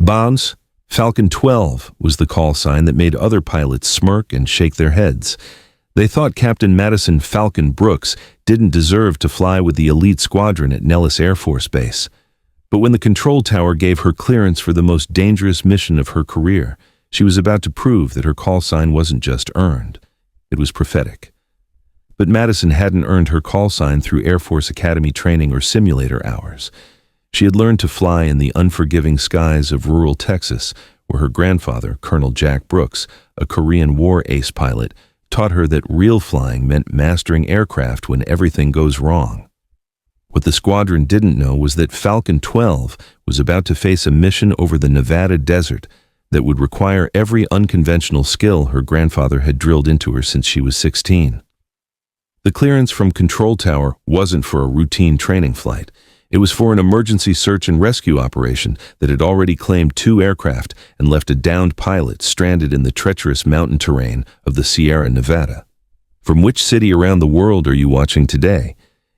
Bounce, Falcon 12 was the call sign that made other pilots smirk and shake their heads. They thought Captain Madison "Falcon" Brooks didn't deserve to fly with the elite squadron at Nellis Air Force Base. But when the control tower gave her clearance for the most dangerous mission of her career, she was about to prove that her call sign wasn't just earned. It was prophetic. But Madison hadn't earned her call sign through Air Force Academy training or simulator hours. She had learned to fly in the unforgiving skies of rural Texas, where her grandfather, Colonel Jack Brooks, a Korean War ace pilot, taught her that real flying meant mastering aircraft when everything goes wrong. What the squadron didn't know was that Falcon 12 was about to face a mission over the Nevada desert that would require every unconventional skill her grandfather had drilled into her since she was 16. The clearance from Control Tower wasn't for a routine training flight. It was for an emergency search and rescue operation that had already claimed 2 aircraft and left a downed pilot stranded in the treacherous mountain terrain of the Sierra Nevada. From which city around the world are you watching today?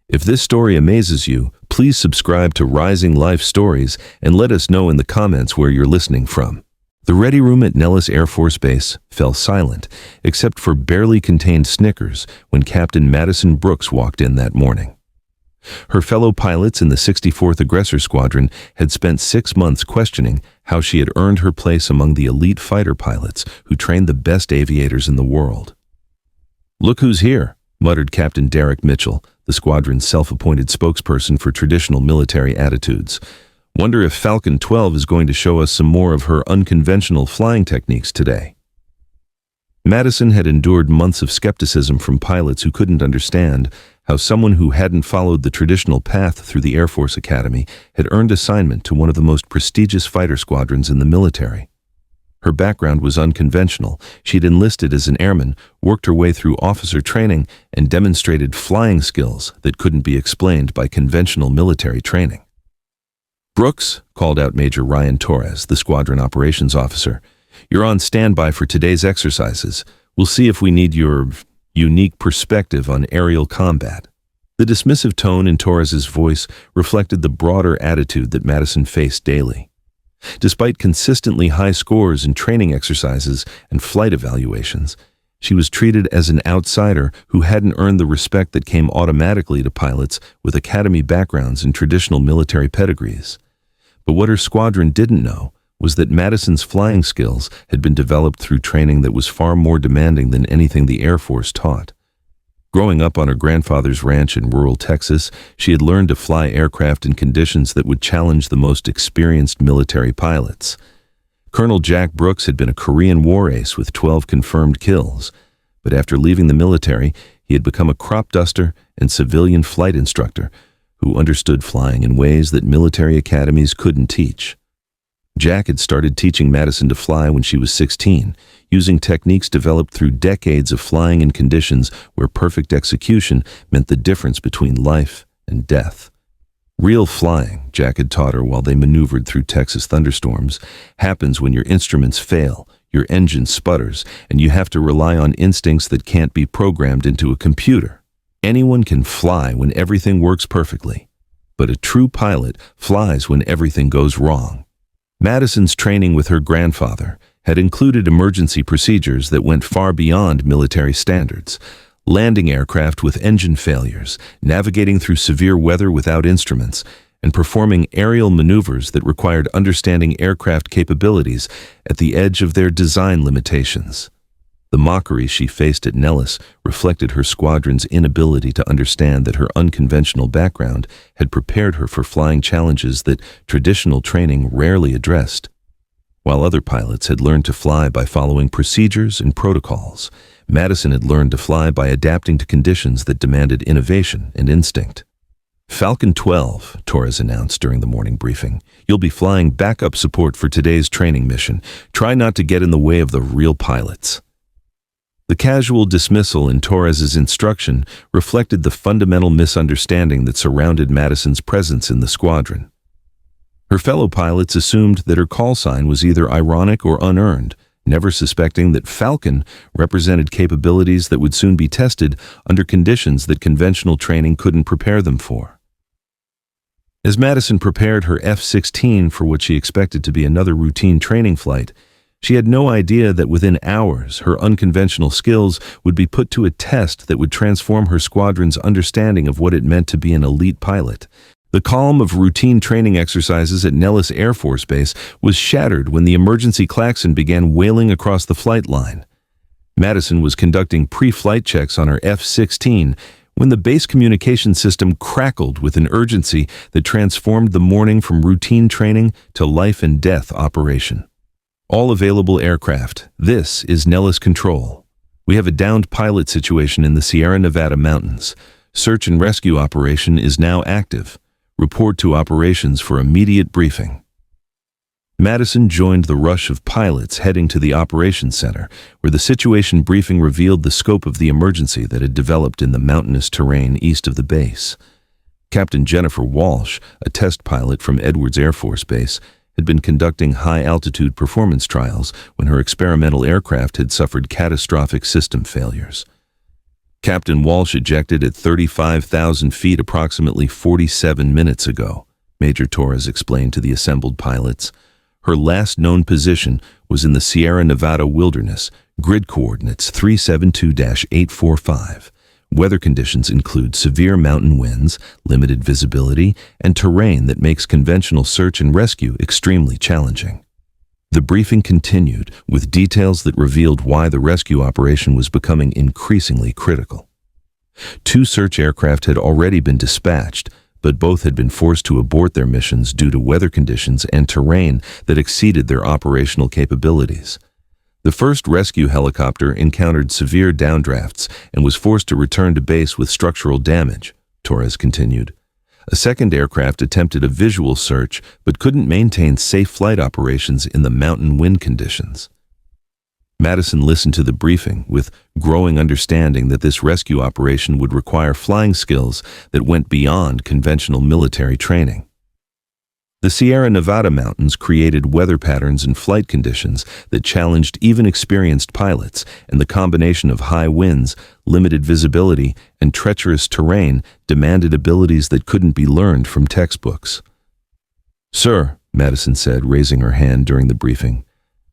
If this story amazes you, please subscribe to Rising Life Stories and let us know in the comments where you're listening from. The ready room at Nellis Air Force Base fell silent, except for barely contained snickers when Captain Madison Brooks walked in that morning. Her fellow pilots in the 64th Aggressor Squadron had spent 6 months questioning how she had earned her place among the elite fighter pilots who trained the best aviators in the world. "Look who's here," muttered Captain Derek Mitchell, the squadron's self-appointed spokesperson for traditional military attitudes. "Wonder if Falcon 12 is going to show us some more of her unconventional flying techniques today." Madison had endured months of skepticism from pilots who couldn't understand how someone who hadn't followed the traditional path through the Air Force Academy had earned assignment to one of the most prestigious fighter squadrons in the military. Her background was unconventional. She'd enlisted as an airman, worked her way through officer training, and demonstrated flying skills that couldn't be explained by conventional military training. "Brooks," called out Major Ryan Torres, the squadron operations officer, "you're on standby for today's exercises. We'll see if we need your unique perspective on aerial combat." The dismissive tone in Torres's voice reflected the broader attitude that Madison faced daily. Despite consistently high scores in training exercises and flight evaluations, she was treated as an outsider who hadn't earned the respect that came automatically to pilots with academy backgrounds and traditional military pedigrees. But what her squadron didn't know was that Madison's flying skills had been developed through training that was far more demanding than anything the Air Force taught. Growing up on her grandfather's ranch in rural Texas, she had learned to fly aircraft in conditions that would challenge the most experienced military pilots. Colonel Jack Brooks had been a Korean War ace with 12 confirmed kills, but after leaving the military, he had become a crop duster and civilian flight instructor who understood flying in ways that military academies couldn't teach. Jack had started teaching Madison to fly when she was 16, using techniques developed through decades of flying in conditions where perfect execution meant the difference between life and death. Real flying, Jack had taught her while they maneuvered through Texas thunderstorms, happens when your instruments fail, your engine sputters, and you have to rely on instincts that can't be programmed into a computer. Anyone can fly when everything works perfectly, but a true pilot flies when everything goes wrong. Madison's training with her grandfather had included emergency procedures that went far beyond military standards, landing aircraft with engine failures, navigating through severe weather without instruments, and performing aerial maneuvers that required understanding aircraft capabilities at the edge of their design limitations. The mockery she faced at Nellis reflected her squadron's inability to understand that her unconventional background had prepared her for flying challenges that traditional training rarely addressed. While other pilots had learned to fly by following procedures and protocols, Madison had learned to fly by adapting to conditions that demanded innovation and instinct. "Falcon 12, Torres announced during the morning briefing. "You'll be flying backup support for today's training mission. Try not to get in the way of the real pilots." The casual dismissal in Torres's instruction reflected the fundamental misunderstanding that surrounded Madison's presence in the squadron. Her fellow pilots assumed that her call sign was either ironic or unearned, never suspecting that Falcon represented capabilities that would soon be tested under conditions that conventional training couldn't prepare them for. As Madison prepared her F-16 for what she expected to be another routine training flight, she had no idea that within hours her unconventional skills would be put to a test that would transform her squadron's understanding of what it meant to be an elite pilot. The calm of routine training exercises at Nellis Air Force Base was shattered when the emergency klaxon began wailing across the flight line. Madison was conducting pre-flight checks on her F-16 when the base communication system crackled with an urgency that transformed the morning from routine training to life-and-death operation. All available aircraft, this is Nellis Control. We have a downed pilot situation in the Sierra Nevada mountains. Search and rescue operation is now active. Report to operations for immediate briefing. Madison joined the rush of pilots heading to the operations center, where the situation briefing revealed the scope of the emergency that had developed in the mountainous terrain east of the base. Captain Jennifer Walsh, a test pilot from Edwards Air Force Base, had been conducting high-altitude performance trials when her experimental aircraft had suffered catastrophic system failures. Captain Walsh ejected at 35,000 feet approximately 47 minutes ago, Major Torres explained to the assembled pilots. Her last known position was in the Sierra Nevada wilderness, grid coordinates 372-845. Weather conditions include severe mountain winds, limited visibility, and terrain that makes conventional search and rescue extremely challenging. The briefing continued with details that revealed why the rescue operation was becoming increasingly critical. 2 search aircraft had already been dispatched, but both had been forced to abort their missions due to weather conditions and terrain that exceeded their operational capabilities. The first rescue helicopter encountered severe downdrafts and was forced to return to base with structural damage, Torres continued. A second aircraft attempted a visual search but couldn't maintain safe flight operations in the mountain wind conditions. Madison listened to the briefing with growing understanding that this rescue operation would require flying skills that went beyond conventional military training. The Sierra Nevada mountains created weather patterns and flight conditions that challenged even experienced pilots, and the combination of high winds, limited visibility, and treacherous terrain demanded abilities that couldn't be learned from textbooks. "Sir," Madison said, raising her hand during the briefing,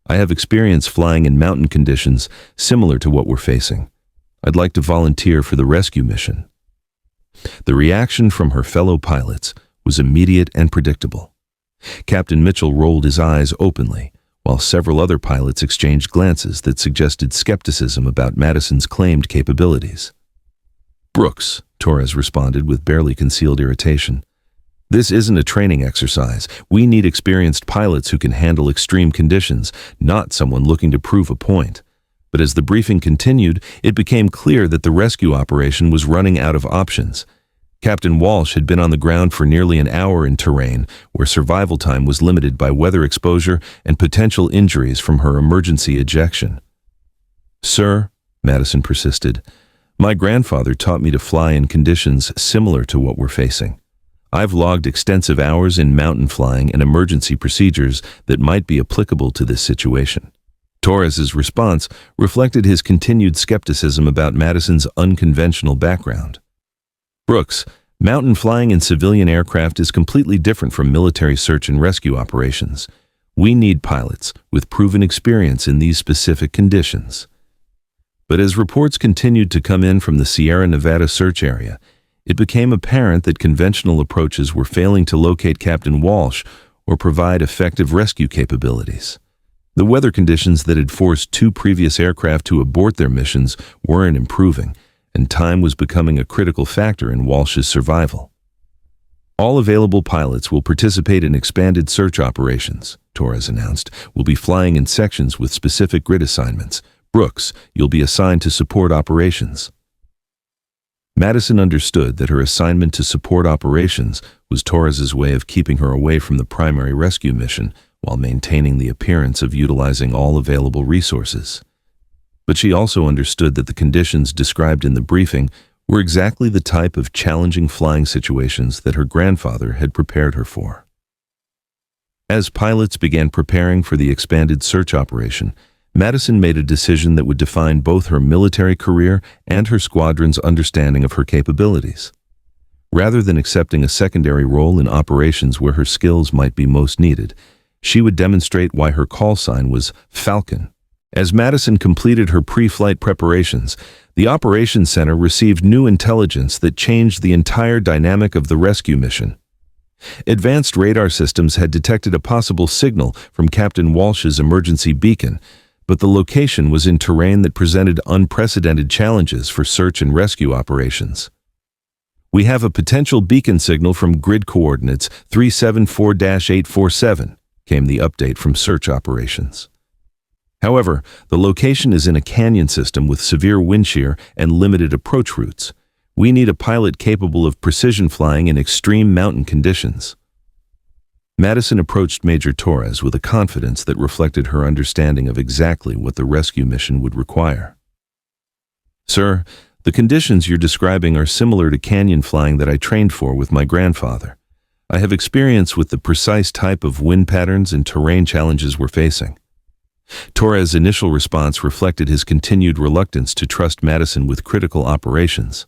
"I have experience flying in mountain conditions similar to what we're facing. I'd like to volunteer for the rescue mission." The reaction from her fellow pilots was immediate and predictable. Captain Mitchell rolled his eyes openly, while several other pilots exchanged glances that suggested skepticism about Madison's claimed capabilities. "Brooks," Torres responded with barely concealed irritation, "this isn't a training exercise. We need experienced pilots who can handle extreme conditions, not someone looking to prove a point." But as the briefing continued, it became clear that the rescue operation was running out of options. Captain Walsh had been on the ground for nearly an hour in terrain where survival time was limited by weather exposure and potential injuries from her emergency ejection. "Sir," Madison persisted, "my grandfather taught me to fly in conditions similar to what we're facing. I've logged extensive hours in mountain flying and emergency procedures that might be applicable to this situation." Torres's response reflected his continued skepticism about Madison's unconventional background. "Brooks, mountain flying in civilian aircraft is completely different from military search and rescue operations. We need pilots with proven experience in these specific conditions." But as reports continued to come in from the Sierra Nevada search area, it became apparent that conventional approaches were failing to locate Captain Walsh or provide effective rescue capabilities. The weather conditions that had forced 2 previous aircraft to abort their missions weren't improving, and time was becoming a critical factor in Walsh's survival. "All available pilots will participate in expanded search operations," Torres announced. "We'll be flying in sections with specific grid assignments. Brooks, you'll be assigned to support operations." Madison understood that her assignment to support operations was Torres's way of keeping her away from the primary rescue mission while maintaining the appearance of utilizing all available resources. But she also understood that the conditions described in the briefing were exactly the type of challenging flying situations that her grandfather had prepared her for. As pilots began preparing for the expanded search operation, Madison made a decision that would define both her military career and her squadron's understanding of her capabilities. Rather than accepting a secondary role in operations where her skills might be most needed, she would demonstrate why her call sign was Falcon. As Madison completed her pre-flight preparations, the Operations Center received new intelligence that changed the entire dynamic of the rescue mission. Advanced radar systems had detected a possible signal from Captain Walsh's emergency beacon, but the location was in terrain that presented unprecedented challenges for search and rescue operations. "We have a potential beacon signal from grid coordinates 374-847, came the update from search operations. However, the location is in a canyon system with severe wind shear and limited approach routes. We need a pilot capable of precision flying in extreme mountain conditions." Madison approached Major Torres with a confidence that reflected her understanding of exactly what the rescue mission would require. "Sir, the conditions you're describing are similar to canyon flying that I trained for with my grandfather. I have experience with the precise type of wind patterns and terrain challenges we're facing." Torres' initial response reflected his continued reluctance to trust Madison with critical operations.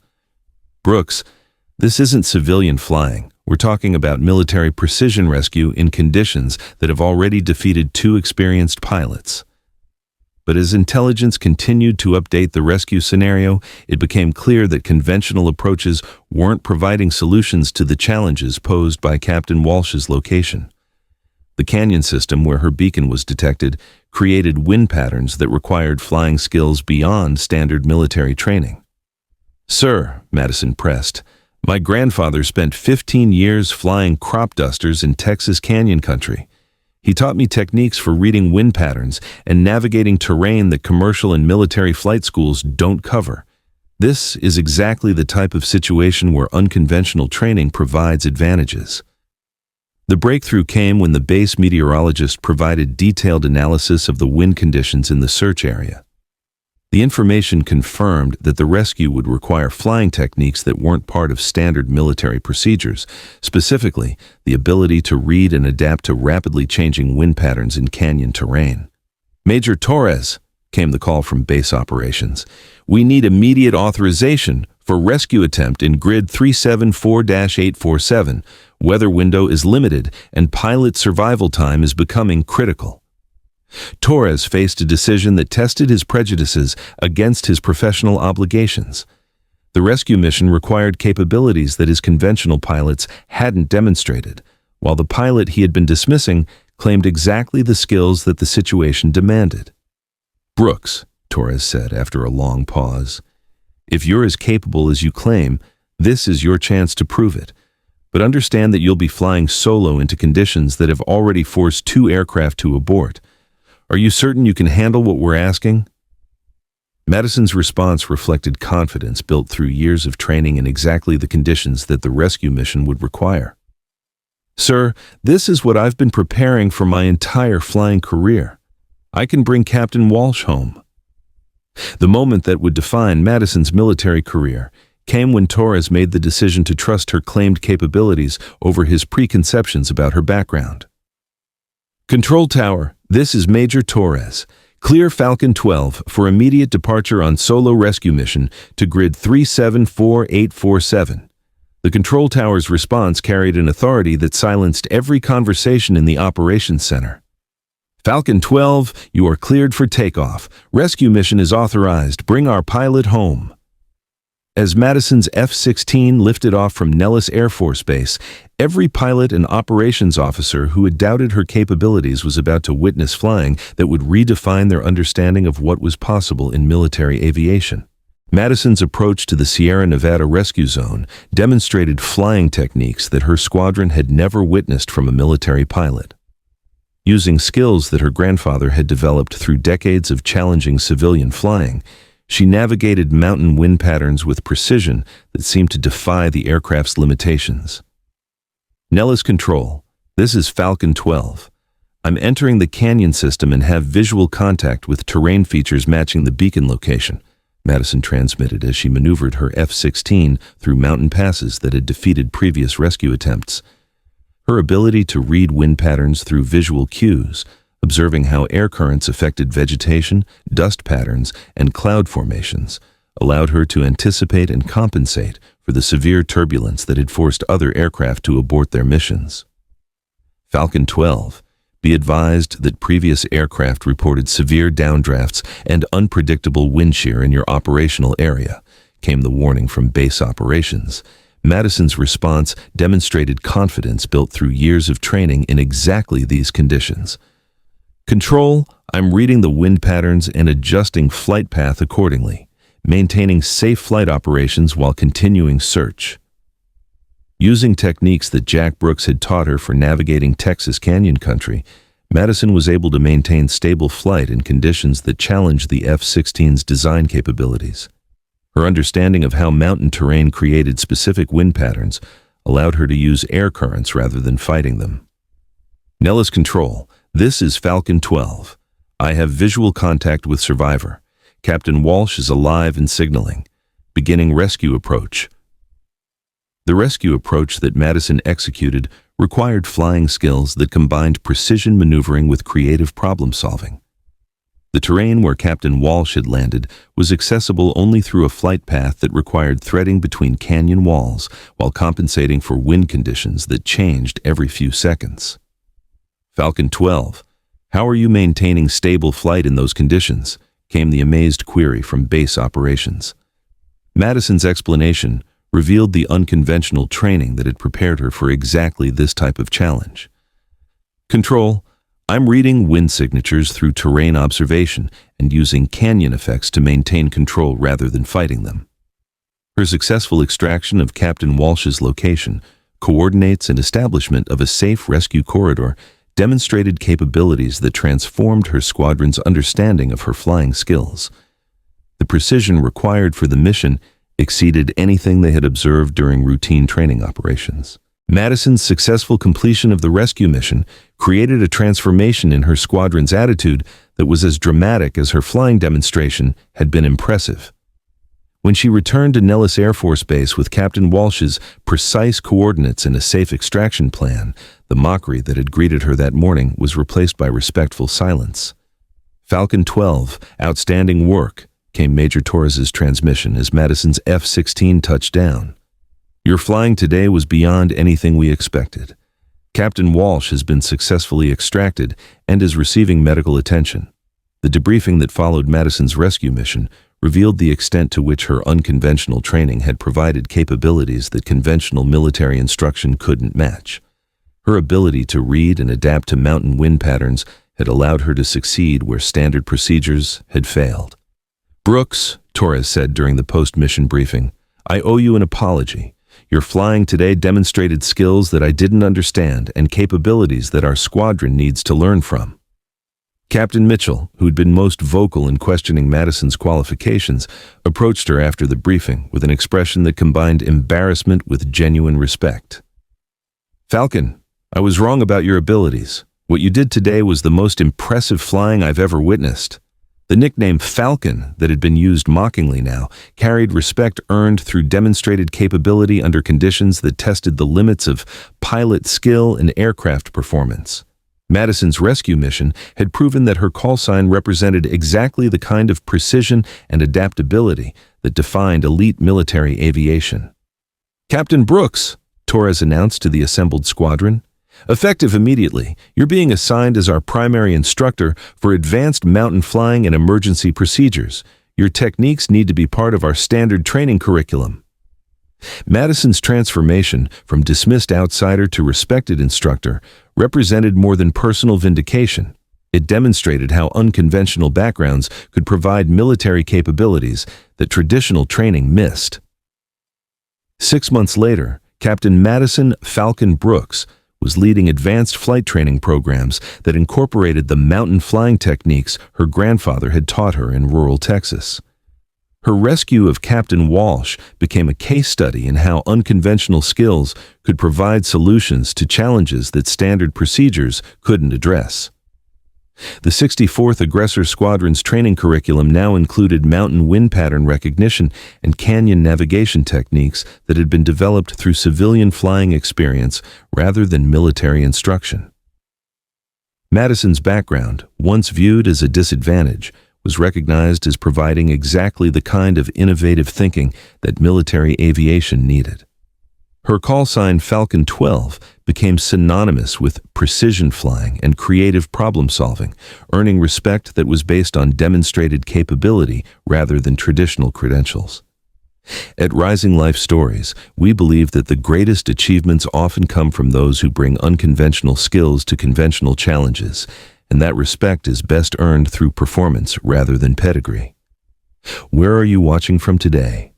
"Brooks, this isn't civilian flying. We're talking about military precision rescue in conditions that have already defeated 2 experienced pilots." But as intelligence continued to update the rescue scenario, it became clear that conventional approaches weren't providing solutions to the challenges posed by Captain Walsh's location. The canyon system where her beacon was detected created wind patterns that required flying skills beyond standard military training. "Sir," Madison pressed, "my grandfather spent 15 years flying crop dusters in Texas Canyon country. He taught me techniques for reading wind patterns and navigating terrain that commercial and military flight schools don't cover. This is exactly the type of situation where unconventional training provides advantages." The breakthrough came when the base meteorologist provided detailed analysis of the wind conditions in the search area. The information confirmed that the rescue would require flying techniques that weren't part of standard military procedures, specifically the ability to read and adapt to rapidly changing wind patterns in canyon terrain. "Major Torres," came the call from base operations, "we need immediate authorization for rescue attempt in grid 374-847. Weather window is limited and pilot survival time is becoming critical." Torres faced a decision that tested his prejudices against his professional obligations. The rescue mission required capabilities that his conventional pilots hadn't demonstrated, while the pilot he had been dismissing claimed exactly the skills that the situation demanded. "Brooks," Torres said after a long pause, "if you're as capable as you claim, this is your chance to prove it. But understand that you'll be flying solo into conditions that have already forced 2 aircraft to abort. Are you certain you can handle what we're asking?" Madison's response reflected confidence built through years of training in exactly the conditions that the rescue mission would require. "Sir, this is what I've been preparing for my entire flying career. I can bring Captain Walsh home." The moment that would define Madison's military career came when Torres made the decision to trust her claimed capabilities over his preconceptions about her background. "Control Tower, this is Major Torres. Clear Falcon 12 for immediate departure on solo rescue mission to grid 374-847. The control tower's response carried an authority that silenced every conversation in the operations center. "Falcon 12, you are cleared for takeoff. Rescue mission is authorized. Bring our pilot home." As Madison's F-16 lifted off from Nellis Air Force Base, every pilot and operations officer who had doubted her capabilities was about to witness flying that would redefine their understanding of what was possible in military aviation. Madison's approach to the Sierra Nevada Rescue Zone demonstrated flying techniques that her squadron had never witnessed from a military pilot. Using skills that her grandfather had developed through decades of challenging civilian flying, she navigated mountain wind patterns with precision that seemed to defy the aircraft's limitations. "Nellis Control, this is Falcon 12. I'm entering the canyon system and have visual contact with terrain features matching the beacon location," Madison transmitted as she maneuvered her F-16 through mountain passes that had defeated previous rescue attempts. Her ability to read wind patterns through visual cues, observing how air currents affected vegetation, dust patterns, and cloud formations, allowed her to anticipate and compensate for the severe turbulence that had forced other aircraft to abort their missions. Falcon 12. Be advised that previous aircraft reported severe downdrafts and unpredictable wind shear in your operational area, came the warning from base operations. Madison's response demonstrated confidence built through years of training in exactly these conditions. Control, I'm reading the wind patterns and adjusting flight path accordingly, maintaining safe flight operations while continuing search. Using techniques that Jack Brooks had taught her for navigating Texas Canyon country, Madison was able to maintain stable flight in conditions that challenged the F-16's design capabilities. Her understanding of how mountain terrain created specific wind patterns allowed her to use air currents rather than fighting them. Nellis Control, this is Falcon 12. I have visual contact with survivor. Captain Walsh is alive and signaling. Beginning rescue approach. The rescue approach that Madison executed required flying skills that combined precision maneuvering with creative problem-solving. The terrain where Captain Walsh had landed was accessible only through a flight path that required threading between canyon walls while compensating for wind conditions that changed every few seconds. Falcon 12, how are you maintaining stable flight in those conditions? Came the amazed query from base operations. Madison's explanation revealed the unconventional training that had prepared her for exactly this type of challenge. Control, I'm reading wind signatures through terrain observation and using canyon effects to maintain control rather than fighting them. Her successful extraction of Captain Walsh's location, coordinates and establishment of a safe rescue corridor demonstrated capabilities that transformed her squadron's understanding of her flying skills. The precision required for the mission exceeded anything they had observed during routine training operations. Madison's successful completion of the rescue mission created a transformation in her squadron's attitude that was as dramatic as her flying demonstration had been impressive. When she returned to Nellis Air Force Base with Captain Walsh's precise coordinates and a safe extraction plan, the mockery that had greeted her that morning was replaced by respectful silence. Falcon 12, outstanding work, came Major Torres's transmission as Madison's F-16 touched down. Your flying today was beyond anything we expected. Captain Walsh has been successfully extracted and is receiving medical attention. The debriefing that followed Madison's rescue mission revealed the extent to which her unconventional training had provided capabilities that conventional military instruction couldn't match. Her ability to read and adapt to mountain wind patterns had allowed her to succeed where standard procedures had failed. Brooks, Torres said during the post-mission briefing, I owe you an apology. Your flying today demonstrated skills that I didn't understand and capabilities that our squadron needs to learn from. Captain Mitchell, who'd been most vocal in questioning Madison's qualifications, approached her after the briefing with an expression that combined embarrassment with genuine respect. Falcon, I was wrong about your abilities. What you did today was the most impressive flying I've ever witnessed. The nickname Falcon that had been used mockingly now carried respect earned through demonstrated capability under conditions that tested the limits of pilot skill and aircraft performance. Madison's rescue mission had proven that her call sign represented exactly the kind of precision and adaptability that defined elite military aviation. Captain Brooks, Torres announced to the assembled squadron, effective immediately, you're being assigned as our primary instructor for advanced mountain flying and emergency procedures. Your techniques need to be part of our standard training curriculum. Madison's transformation from dismissed outsider to respected instructor represented more than personal vindication. It demonstrated how unconventional backgrounds could provide military capabilities that traditional training missed. 6 months later, Captain Madison Falcon Brooks was leading advanced flight training programs that incorporated the mountain flying techniques her grandfather had taught her in rural Texas. Her rescue of Captain Walsh became a case study in how unconventional skills could provide solutions to challenges that standard procedures couldn't address. The 64th Aggressor Squadron's training curriculum now included mountain wind pattern recognition and canyon navigation techniques that had been developed through civilian flying experience rather than military instruction. Madison's background, once viewed as a disadvantage, was recognized as providing exactly the kind of innovative thinking that military aviation needed. Her call sign Falcon 12 became synonymous with precision flying and creative problem-solving, earning respect that was based on demonstrated capability rather than traditional credentials. At Rising Life Stories, we believe that the greatest achievements often come from those who bring unconventional skills to conventional challenges, and that respect is best earned through performance rather than pedigree. Where are you watching from today?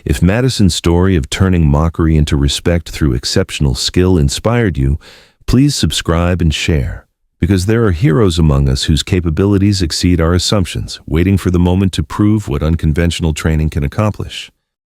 If Madison's story of turning mockery into respect through exceptional skill inspired you, please subscribe and share, because there are heroes among us whose capabilities exceed our assumptions, waiting for the moment to prove what unconventional training can accomplish.